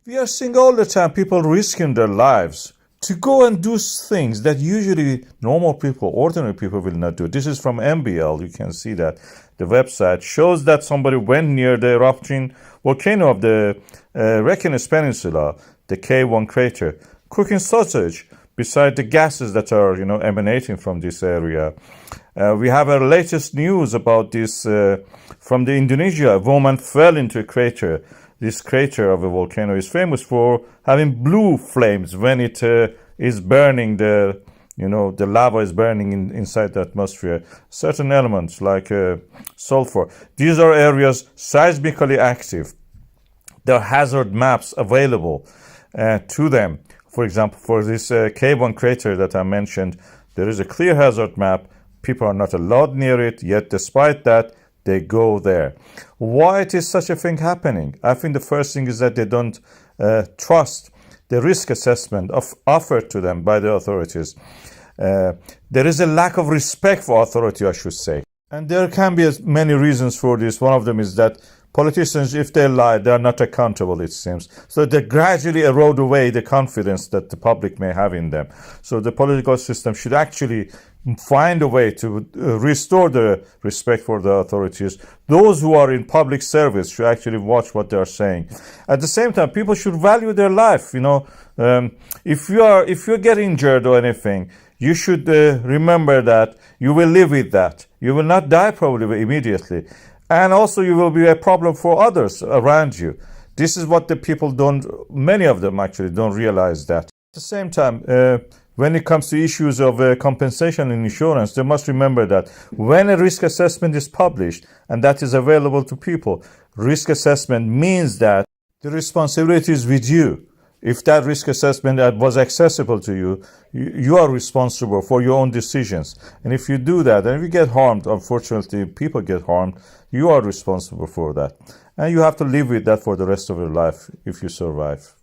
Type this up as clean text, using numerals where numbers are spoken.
We are seeing all the time people risking their lives to go and do things that usually normal people, ordinary people will not do. This is from MBL. You can see that the website shows that somebody went near the erupting volcano of the Reykjanes Peninsula, the K1 crater, cooking sausage beside the gases that are, emanating from this area. We have our latest news about this from the Indonesia. A woman fell into a crater. This crater of a volcano is famous for having blue flames when it is burning. The lava is burning inside the atmosphere. Certain elements like sulfur. These are areas seismically active. There are hazard maps available to them. For example, for this K1 crater that I mentioned, there is a clear hazard map. People are not allowed near it, yet despite that, they go there. Why it is such a thing happening? I think the first thing is that they don't trust the risk assessment offered to them by the authorities. There is a lack of respect for authority, I should say. And there can be many reasons for this. One of them is that politicians, if they lie, they are not accountable, it seems. So they gradually erode away the confidence that the public may have in them. So the political system should actually find a way to restore the respect for the authorities. Those who are in public service should actually watch what they are saying. At the same time, people should value their life. If you get injured or anything, you should remember that you will live with that. You will not die probably immediately. And also you will be a problem for others around you. This is what the people many of them actually don't realize that. At the same time, when it comes to issues of compensation and insurance, they must remember that when a risk assessment is published and that is available to people, risk assessment means that the responsibility is with you. If that risk assessment was accessible to you, you are responsible for your own decisions. And if you do that, and if you get harmed, unfortunately, people get harmed, you are responsible for that. And you have to live with that for the rest of your life if you survive.